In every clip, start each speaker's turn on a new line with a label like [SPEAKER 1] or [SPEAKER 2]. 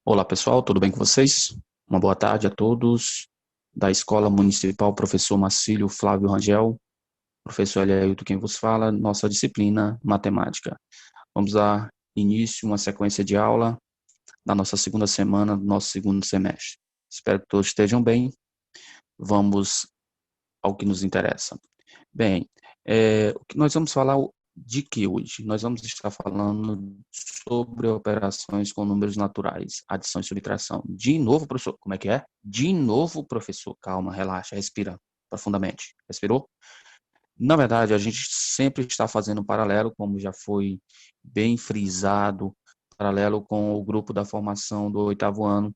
[SPEAKER 1] Olá pessoal, tudo bem com vocês? Uma boa tarde a todos da Escola Municipal Professor Marcílio Flávio Rangel, professor Eliailton quem vos fala, nossa disciplina Matemática. Vamos dar início a uma sequência de aula da nossa segunda semana do nosso segundo semestre. Espero que todos estejam bem. Vamos ao que nos interessa. Bem, o que nós vamos falar de que hoje? Nós vamos estar falando sobre operações com números naturais, adição e subtração. De novo, professor, como é que é? De novo, professor, calma, relaxa, respira profundamente. Respirou? Na verdade, a gente sempre está fazendo um paralelo, como já foi bem frisado, paralelo com o grupo da formação do oitavo ano,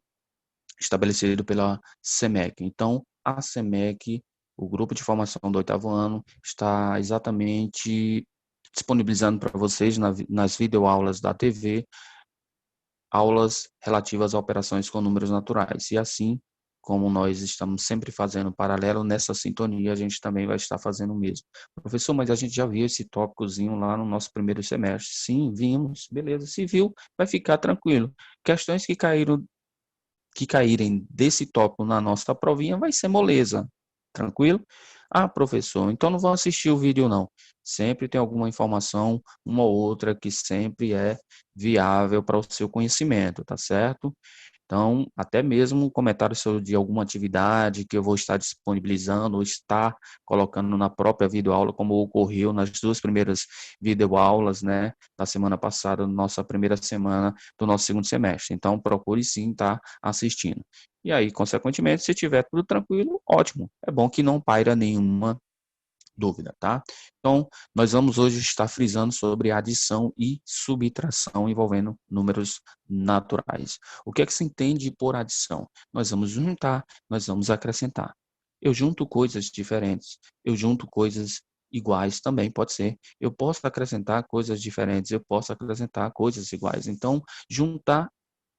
[SPEAKER 1] estabelecido pela SEMEC. Então, a SEMEC, o grupo de formação do oitavo ano, está exatamente disponibilizando para vocês nas videoaulas da TV, aulas relativas a operações com números naturais. E assim, como nós estamos sempre fazendo paralelo, nessa sintonia a gente também vai estar fazendo o mesmo. Professor, mas a gente já viu esse tópicozinho lá no nosso primeiro semestre. Sim, vimos, beleza. Se viu, vai ficar tranquilo. Questões que caírem desse tópico na nossa provinha vai ser moleza, tranquilo? Ah, professor, então não vou assistir o vídeo não. Sempre tem alguma informação, uma ou outra, que sempre é viável para o seu conhecimento, tá certo? Então, até mesmo comentário de alguma atividade que eu vou estar disponibilizando ou estar colocando na própria videoaula, como ocorreu nas duas primeiras videoaulas, né, da semana passada, nossa primeira semana do nosso segundo semestre. Então, procure sim estar assistindo. E aí, consequentemente, se tiver tudo tranquilo, ótimo. É bom que não paira nenhuma dúvida, tá? Então, nós vamos hoje estar frisando sobre adição e subtração envolvendo números naturais. O que é que se entende por adição? Nós vamos juntar, nós vamos acrescentar. Eu junto coisas diferentes, eu junto coisas iguais também, pode ser. Eu posso acrescentar coisas diferentes, eu posso acrescentar coisas iguais. Então, juntar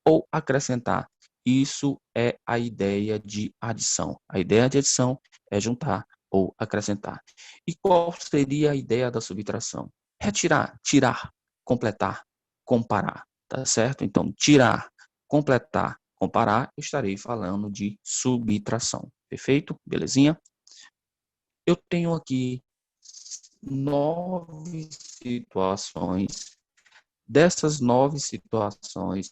[SPEAKER 1] ou acrescentar. Isso é a ideia de adição. A ideia de adição é juntar ou acrescentar. E qual seria a ideia da subtração? Retirar, tirar, completar, comparar, tá certo? Então, tirar, completar, comparar, eu estarei falando de subtração. Perfeito? Belezinha? Eu tenho aqui 9 situações. Dessas 9 situações,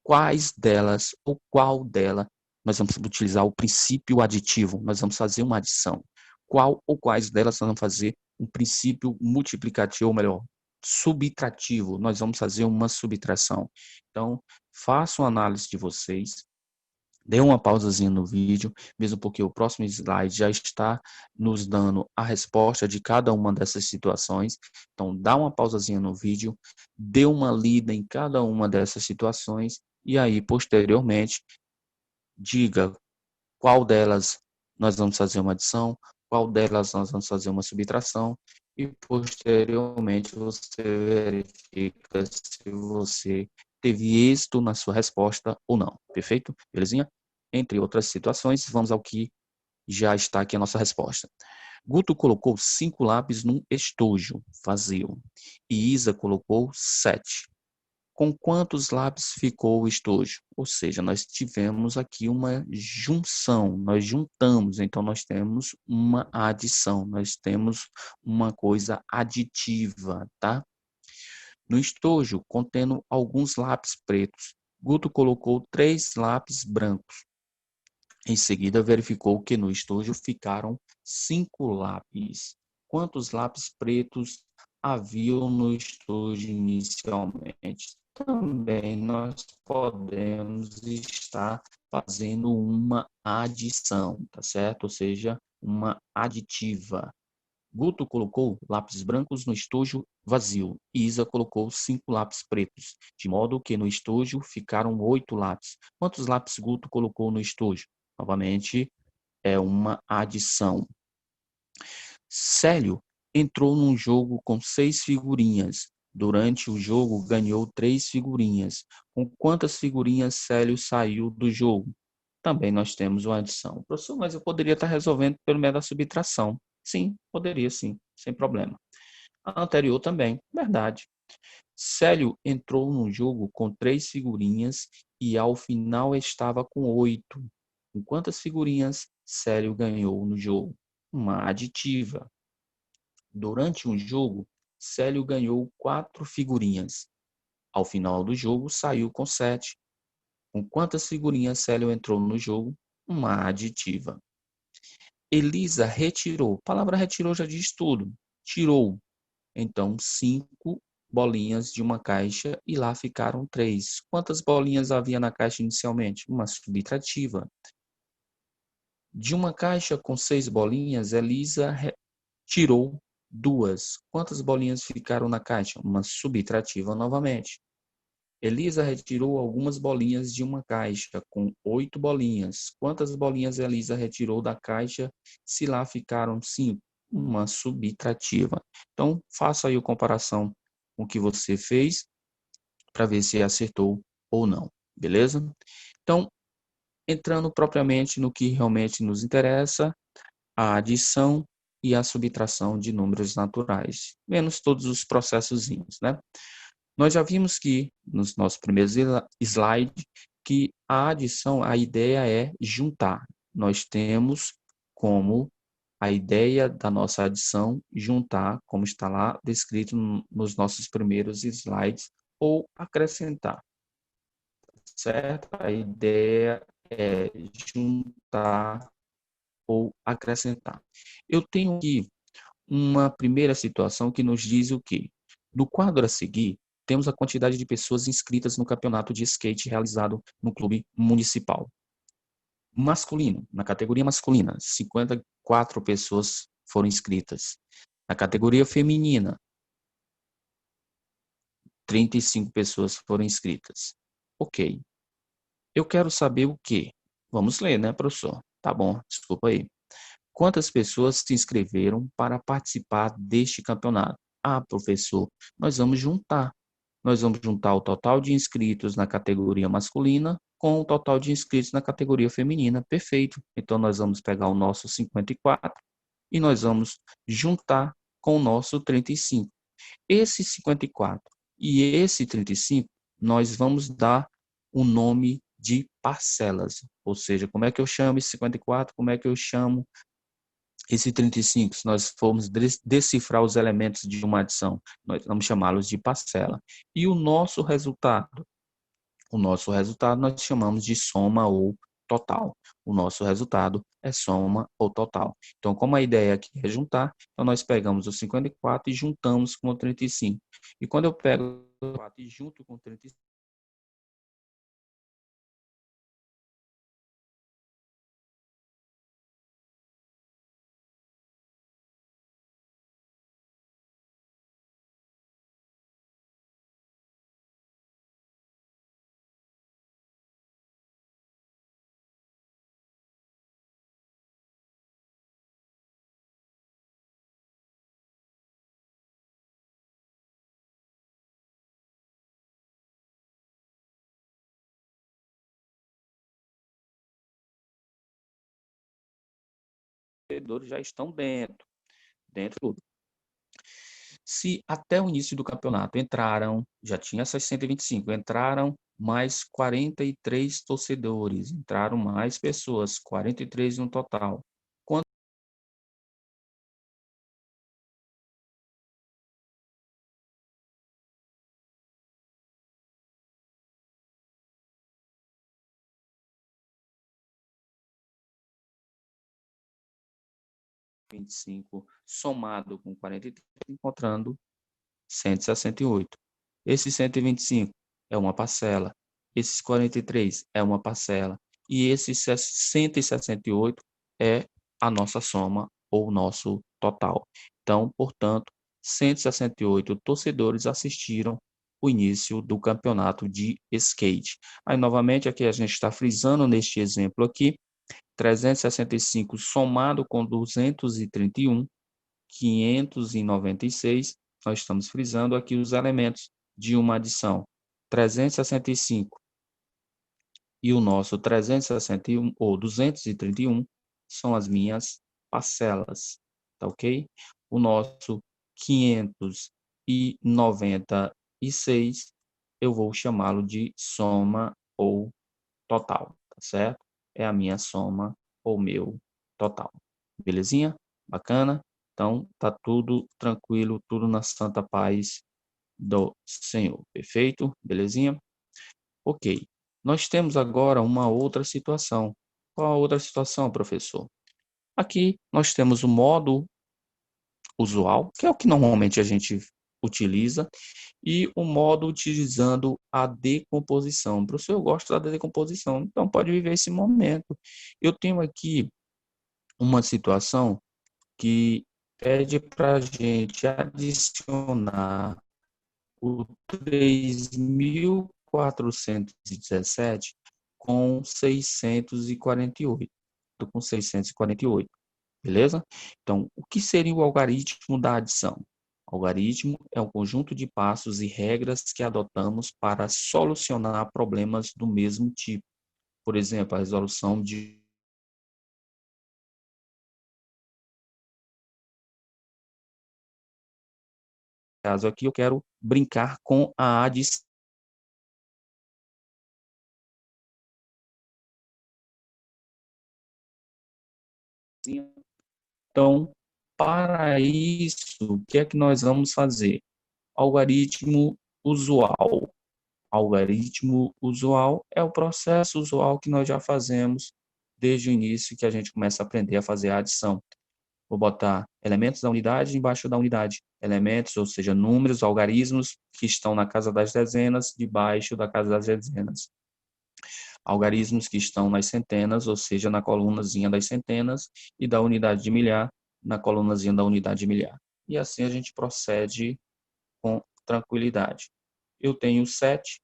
[SPEAKER 1] quais delas ou qual dela nós vamos utilizar o princípio aditivo, nós vamos fazer uma adição. Qual ou quais delas nós vamos fazer um princípio multiplicativo, ou melhor, subtrativo, nós vamos fazer uma subtração. Então, façam análise de vocês, dê uma pausazinha no vídeo, mesmo porque o próximo slide já está nos dando a resposta de cada uma dessas situações. Então, dá uma pausazinha no vídeo, dê uma lida em cada uma dessas situações e aí, posteriormente, diga qual delas nós vamos fazer uma adição, qual delas nós vamos fazer uma subtração e, posteriormente, você verifica se você teve êxito na sua resposta ou não. Perfeito? Belezinha? Entre outras situações, vamos ao que já está aqui a nossa resposta. Guto colocou 5 lápis num estojo vazio e Isa colocou 7. Com quantos lápis ficou o estojo? Ou seja, nós tivemos aqui uma junção, nós juntamos, então nós temos uma adição, nós temos uma coisa aditiva, tá? No estojo, contendo alguns lápis pretos, Guto colocou 3 lápis brancos. Em seguida, verificou que no estojo ficaram 5 lápis. Quantos lápis pretos haviam no estojo inicialmente? Também nós podemos estar fazendo uma adição, tá certo? Ou seja, uma aditiva. Guto colocou lápis brancos no estojo vazio. Isa colocou 5 lápis pretos, de modo que no estojo ficaram 8 lápis. Quantos lápis Guto colocou no estojo? Novamente, é uma adição. Célio entrou num jogo com 6 figurinhas. Durante o jogo, ganhou 3 figurinhas. Com quantas figurinhas Célio saiu do jogo? Também nós temos uma adição. Professor, mas eu poderia estar resolvendo pelo meio da subtração. Sim, poderia sim, sem problema. A anterior também, verdade. Célio entrou no jogo com 3 figurinhas e ao final estava com 8. Com quantas figurinhas Célio ganhou no jogo? Uma aditiva. Durante um jogo, Célio ganhou 4 figurinhas. Ao final do jogo, saiu com 7. Com quantas figurinhas Célio entrou no jogo? Uma aditiva. Elisa retirou. A palavra retirou já diz tudo. Tirou. Então, 5 bolinhas de uma caixa e lá ficaram 3. Quantas bolinhas havia na caixa inicialmente? Uma subtrativa. De uma caixa com 6 bolinhas, Elisa tirou 2. Quantas bolinhas ficaram na caixa? Uma subtrativa novamente. Elisa retirou algumas bolinhas de uma caixa com 8 bolinhas. Quantas bolinhas Elisa retirou da caixa se lá ficaram 5? Uma subtrativa. Então, faça aí a comparação com o que você fez para ver se acertou ou não, beleza? Então, entrando propriamente no que realmente nos interessa, a adição e a subtração de números naturais, menos todos os processozinhos, né? Nós já vimos que, nos nossos primeiros slides, que a adição, a ideia é juntar. Nós temos como a ideia da nossa adição juntar, como está lá descrito nos nossos primeiros slides, ou acrescentar, certo? A ideia é juntar ou acrescentar. Eu tenho aqui uma primeira situação que nos diz o quê? No quadro a seguir, temos a quantidade de pessoas inscritas no campeonato de skate realizado no clube municipal. Masculino, na categoria masculina, 54 pessoas foram inscritas. Na categoria feminina, 35 pessoas foram inscritas. Ok. Eu quero saber o quê? Vamos ler, né, professor? Tá bom, desculpa aí. Quantas pessoas se inscreveram para participar deste campeonato? Ah, professor, nós vamos juntar. Nós vamos juntar o total de inscritos na categoria masculina com o total de inscritos na categoria feminina. Perfeito. Então, nós vamos pegar o nosso 54 e nós vamos juntar com o nosso 35. Esse 54 e esse 35, nós vamos dar o nome de parcelas. Ou seja, como é que eu chamo esse 54? Como é que eu chamo esse 35, se nós formos decifrar os elementos de uma adição, nós vamos chamá-los de parcela. E o nosso resultado? O nosso resultado nós chamamos de soma ou total. O nosso resultado é soma ou total. Então, como a ideia aqui é juntar, então nós pegamos o 54 e juntamos com o 35. E quando eu pego o 54 e junto com o 35, os vendedores já estão dentro. Se até o início do campeonato entraram, já tinha essas 125, entraram mais 43 torcedores, entraram mais pessoas, 43 no total. Quanto 25 somado com 43, encontrando 168. Esse 125 é uma parcela, esses 43 é uma parcela, e esse 168 é a nossa soma ou o nosso total. Então, portanto, 168 torcedores assistiram o início do campeonato de skate. Aí, novamente, aqui a gente está frisando neste exemplo aqui, 365 somado com 231, 596, nós estamos frisando aqui os elementos de uma adição. 365 e o nosso 361 ou 231 são as minhas parcelas, tá ok? O nosso 596 e 6 eu vou chamá-lo de soma ou total, tá certo? É a minha soma ou meu total. Belezinha? Bacana? Então, tá tudo tranquilo, tudo na santa paz do Senhor. Perfeito? Belezinha? Ok. Nós temos agora uma outra situação. Qual a outra situação, professor? Aqui nós temos o modo usual, que é o que normalmente a gente utiliza, e o modo utilizando a decomposição. Professor, eu gosto da decomposição, então pode viver esse momento. Eu tenho aqui uma situação que pede para a gente adicionar o 3.417 com 648, com 648, beleza? Então, o que seria o algoritmo da adição? O algoritmo é um conjunto de passos e regras que adotamos para solucionar problemas do mesmo tipo. Por exemplo, a resolução de caso aqui eu quero brincar com a adição. Então, para isso, o que é que nós vamos fazer? Algoritmo usual. Algoritmo usual é o processo usual que nós já fazemos desde o início que a gente começa a aprender a fazer a adição. Vou botar elementos da unidade embaixo da unidade. Elementos, ou seja, números, algarismos que estão na casa das dezenas, debaixo da casa das dezenas. Algarismos que estão nas centenas, ou seja, na colunazinha das centenas, e da unidade de milhar, na colunazinha da unidade de milhar. E assim a gente procede com tranquilidade. Eu tenho 7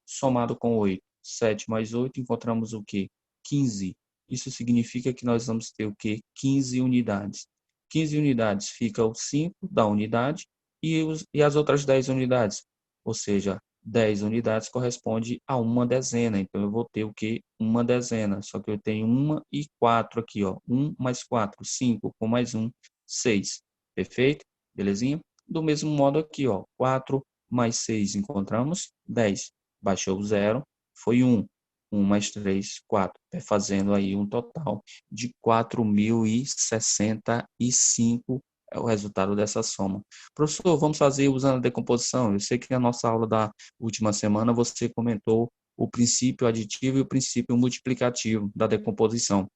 [SPEAKER 1] somado com 8. 7 mais 8, encontramos o quê? 15. Isso significa que nós vamos ter o quê? 15 unidades. 15 unidades fica o 5 da unidade e as outras 10 unidades. Ou seja, 10 unidades corresponde a uma dezena. Então, eu vou ter o quê? Uma dezena. Só que eu tenho 1 e 4 aqui, ó. 1 mais 4, 5, com mais 1, 6. Perfeito? Belezinha? Do mesmo modo aqui, ó. 4 mais 6, encontramos 10. Baixou o 0, foi 1. 1 mais 3, 4. Fazendo aí um total de 4.065 é o resultado dessa soma. Professor, vamos fazer usando a decomposição. Eu sei que na nossa aula da última semana você comentou o princípio aditivo e o princípio multiplicativo da decomposição.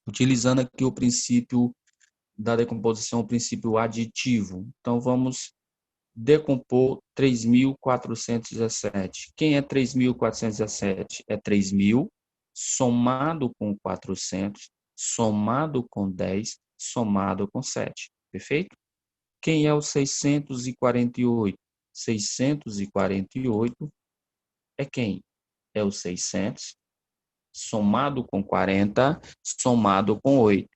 [SPEAKER 1] Utilizando aqui o princípio da decomposição, o princípio aditivo. Então, vamos decompor 3.417. Quem é 3.417? É 3.000 somado com 400, somado com 10, somado com 7. Perfeito? Quem é o 648? 648 é quem? É o 600 somado com 40, somado com 8.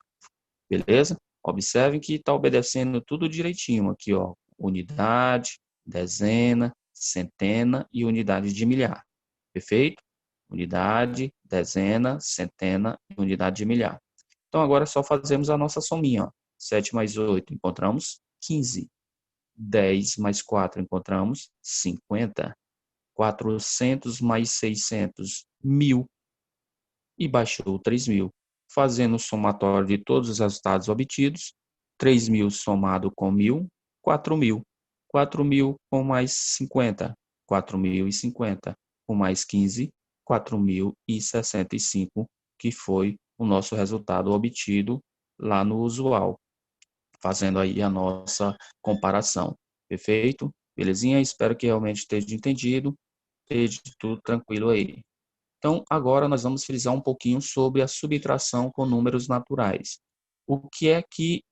[SPEAKER 1] Beleza? Observem que está obedecendo tudo direitinho aqui, ó. Unidade, dezena, centena e unidade de milhar. Perfeito? Unidade, dezena, centena e unidade de milhar. Então, agora é só fazemos a nossa sominha, ó. 7 mais 8, encontramos 15. 10 mais 4, encontramos 50. 400 mais 600, 1.000. E baixou 3.000. Fazendo o somatório de todos os resultados obtidos, 3.000 somado com 1.000, 4.000. 4.000 com mais 50, 4.050. Com mais 15, 4.065, que foi o nosso resultado obtido lá no usual, fazendo aí a nossa comparação. Perfeito? Belezinha? Espero que realmente esteja entendido, esteja tudo tranquilo aí. Então, agora nós vamos frisar um pouquinho sobre a subtração com números naturais. O que é que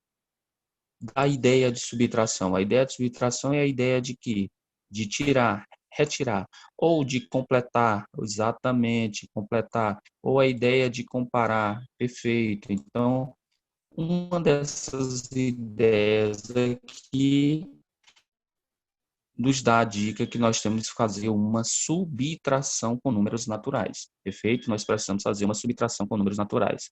[SPEAKER 1] a ideia de subtração? A ideia de subtração é a ideia de que de tirar, retirar, ou de completar, exatamente, completar, ou a ideia de comparar, perfeito. Então, uma dessas ideias aqui nos dá a dica que nós temos que fazer uma subtração com números naturais. Perfeito? Nós precisamos fazer uma subtração com números naturais.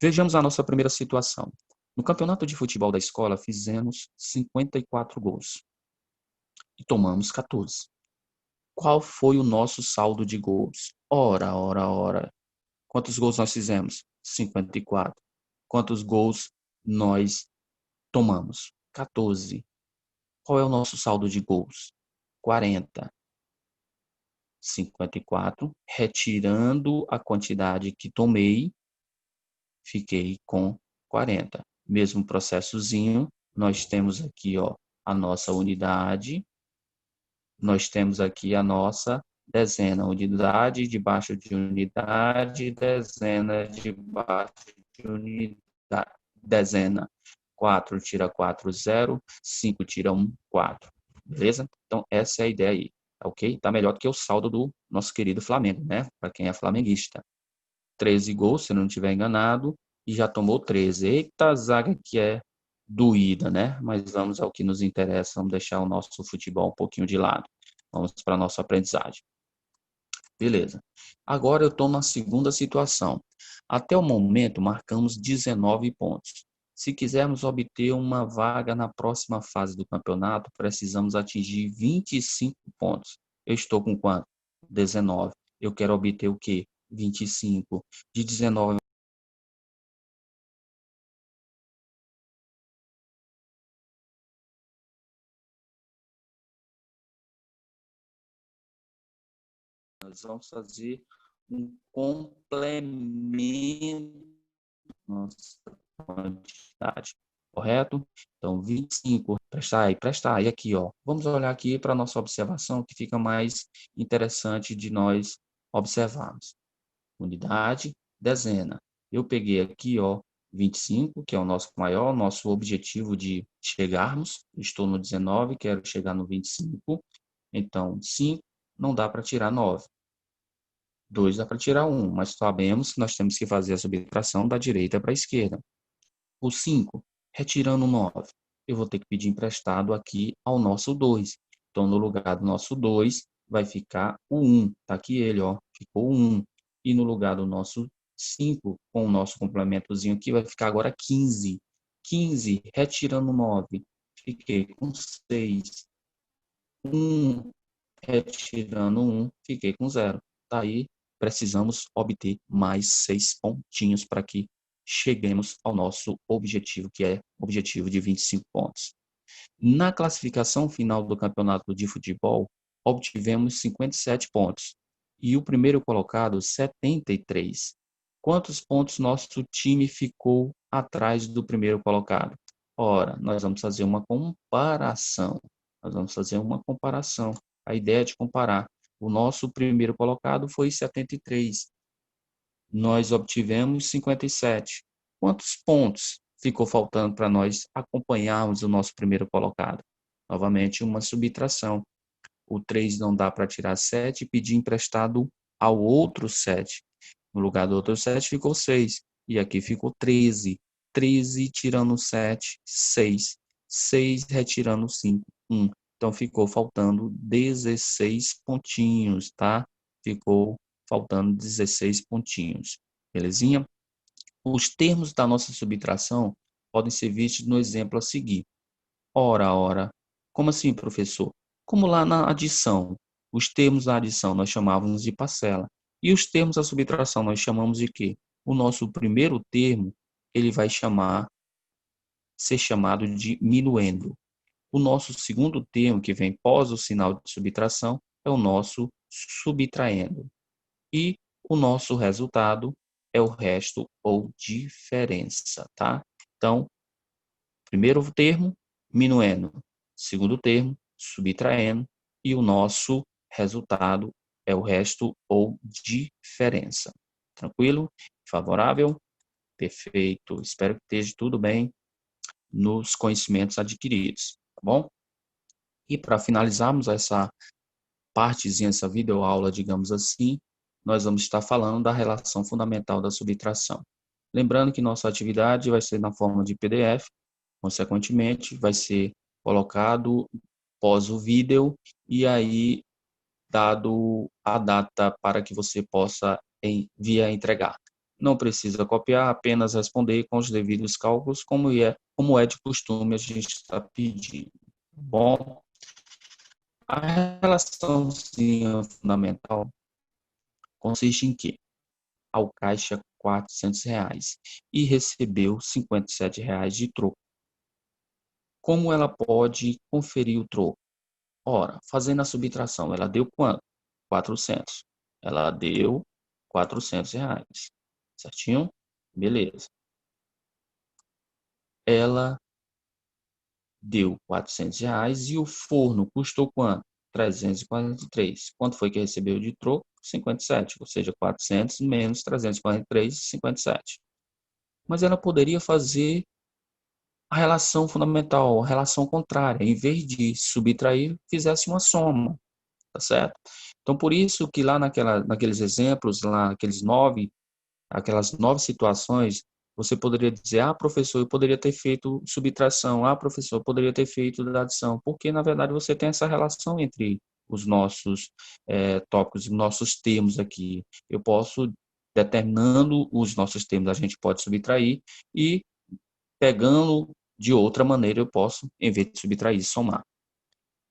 [SPEAKER 1] Vejamos a nossa primeira situação. No campeonato de futebol da escola, fizemos 54 gols. e tomamos 14. Qual foi o nosso saldo de gols? Ora. Quantos gols nós fizemos? 54. Quantos gols nós tomamos? 14. Qual é o nosso saldo de gols? 40. 54. Retirando a quantidade que tomei, fiquei com 40. Mesmo processozinho, nós temos aqui, ó, a nossa unidade, nós temos aqui a nossa dezena, unidade debaixo de unidade, dezena debaixo de unidade, dezena. 4 tira 4, 0, 5 tira 1, 4. Beleza? Então, essa é a ideia aí, ok? Tá melhor do que o saldo do nosso querido Flamengo, né? Para quem é flamenguista. 13 gols, se não estiver enganado, e já tomou 13. Eita, zaga que é doída, né? Mas vamos ao que nos interessa, vamos deixar o nosso futebol um pouquinho de lado. Vamos para a nossa aprendizagem. Beleza. Agora eu estou na segunda situação. Até o momento, marcamos 19 pontos. Se quisermos obter uma vaga na próxima fase do campeonato, precisamos atingir 25 pontos. Eu estou com quanto? 19. Eu quero obter o quê? 25. De 19 nós vamos fazer um complemento da nossa quantidade, correto? Então, 25, presta aí aqui, ó. Vamos olhar aqui para a nossa observação, que fica mais interessante de nós observarmos. Unidade, dezena. Eu peguei aqui, ó, 25, que é o nosso maior, nosso objetivo de chegarmos. Estou no 19, quero chegar no 25. Então, 5 não dá para tirar 9. 2 dá para tirar 1, mas sabemos que nós temos que fazer a subtração da direita para a esquerda. O 5, retirando 9, eu vou ter que pedir emprestado aqui ao nosso 2. Então, no lugar do nosso 2, vai ficar o 1. Está aqui ele, ó, ficou o 1. E no lugar do nosso 5, com o nosso complementozinho aqui, vai ficar agora 15. 15, retirando 9, fiquei com 6. 1, retirando 1, fiquei com 0. Tá aí, precisamos obter mais 6 pontinhos para que cheguemos ao nosso objetivo, que é o objetivo de 25 pontos. Na classificação final do campeonato de futebol, obtivemos 57 pontos. E o primeiro colocado, 73. Quantos pontos nosso time ficou atrás do primeiro colocado? Ora, nós vamos fazer uma comparação. A ideia é de comparar. O nosso primeiro colocado foi 73. Nós obtivemos 57. Quantos pontos ficou faltando para nós acompanharmos o nosso primeiro colocado? Novamente, uma subtração. O 3 não dá para tirar 7 e pedir emprestado ao outro 7. No lugar do outro 7 ficou 6. E aqui ficou 13. 13 tirando 7, 6. 6 retirando 5, 1. Então, ficou faltando 16 pontinhos, tá? Ficou faltando 16 pontinhos. Belezinha? Os termos da nossa subtração podem ser vistos no exemplo a seguir. Ora. Como assim, professor? Como lá na adição. Os termos da adição nós chamávamos de parcela. E os termos da subtração nós chamamos de quê? O nosso primeiro termo, ele vai ser chamado de minuendo. O nosso segundo termo, que vem pós o sinal de subtração, é o nosso subtraendo. E o nosso resultado é o resto ou diferença, tá? Então, primeiro termo, minuendo. Segundo termo, subtraindo. E o nosso resultado é o resto ou diferença. Tranquilo? Favorável? Perfeito. Espero que esteja tudo bem nos conhecimentos adquiridos, tá bom? E para finalizarmos essa partezinha, essa videoaula, digamos assim, nós vamos estar falando da relação fundamental da subtração. Lembrando que nossa atividade vai ser na forma de PDF, consequentemente, vai ser colocado pós o vídeo e aí dado a data para que você possa enviar entregar. Não precisa copiar, apenas responder com os devidos cálculos, como é de costume a gente está pedindo. Bom, A relaçãozinha fundamental consiste em quê? Ao caixa R$ 400 e recebeu R$ 57 de troco. Como ela pode conferir o troco? Ora, fazendo a subtração, ela deu quanto? 400. Ela deu R$ 400. Certinho? Beleza. Ela deu R$ 400 e o forno custou quanto? 343. Quanto foi que recebeu de troco? 57, ou seja, 400 menos 343, 57. Mas ela poderia fazer a relação fundamental, a relação contrária, em vez de subtrair, fizesse uma soma, tá certo? Então, por isso que lá naqueles exemplos, lá, aquelas 9 situações, você poderia dizer, professor, eu poderia ter feito subtração, professor, eu poderia ter feito adição, porque, na verdade, você tem essa relação entre os nossos tópicos, os nossos termos aqui. Eu posso, determinando os nossos termos, a gente pode subtrair e, pegando de outra maneira, eu posso, em vez de subtrair, somar.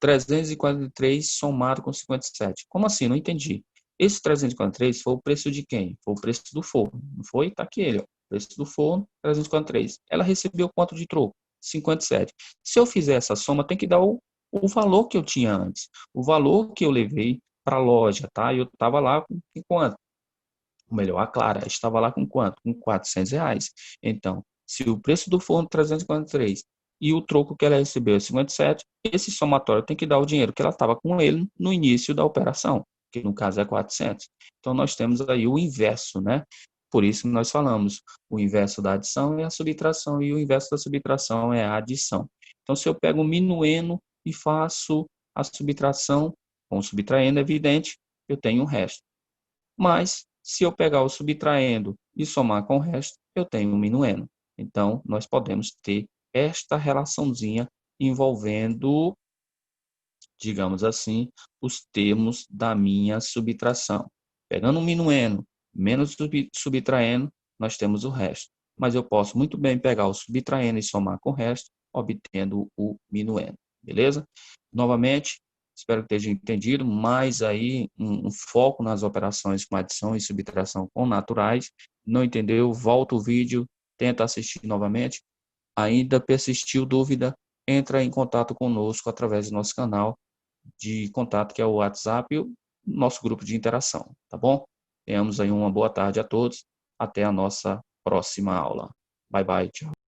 [SPEAKER 1] 343 somado com 57. Como assim? Não entendi. Esse 343 foi o preço de quem? Foi o preço do forno. Não foi? Está aqui ele, ó. Preço do forno, 343. Ela recebeu quanto de troco? 57. Se eu fizer essa soma, tem que dar o valor que eu tinha antes. O valor que eu levei para a loja, tá? Eu estava lá com quanto? Ou melhor, a Clara estava lá com quanto? Com R$ 400. Então, se o preço do forno 343 e o troco que ela recebeu é 57, esse somatório tem que dar o dinheiro que ela estava com ele no início da operação, que no caso é 400. Então, nós temos aí o inverso, né? Por isso nós falamos, o inverso da adição é a subtração e o inverso da subtração é a adição. Então, se eu pego o minuendo e faço a subtração com o subtraendo, é evidente, eu tenho o resto. Mas, se eu pegar o subtraendo e somar com o resto, eu tenho um minuendo. Então, nós podemos ter esta relaçãozinha envolvendo, digamos assim, os termos da minha subtração. Pegando um minuendo menos subtraindo, nós temos o resto. Mas eu posso muito bem pegar o subtraindo e somar com o resto, obtendo o minuendo. Beleza? Novamente, espero que esteja entendido, mais aí um foco nas operações com adição e subtração com naturais. Não entendeu? Volta o vídeo, tenta assistir novamente. Ainda persistiu dúvida? Entra em contato conosco através do nosso canal de contato, que é o WhatsApp e o nosso grupo de interação, tá bom? Tenhamos aí uma boa tarde a todos. Até a nossa próxima aula. Bye, bye. Tchau.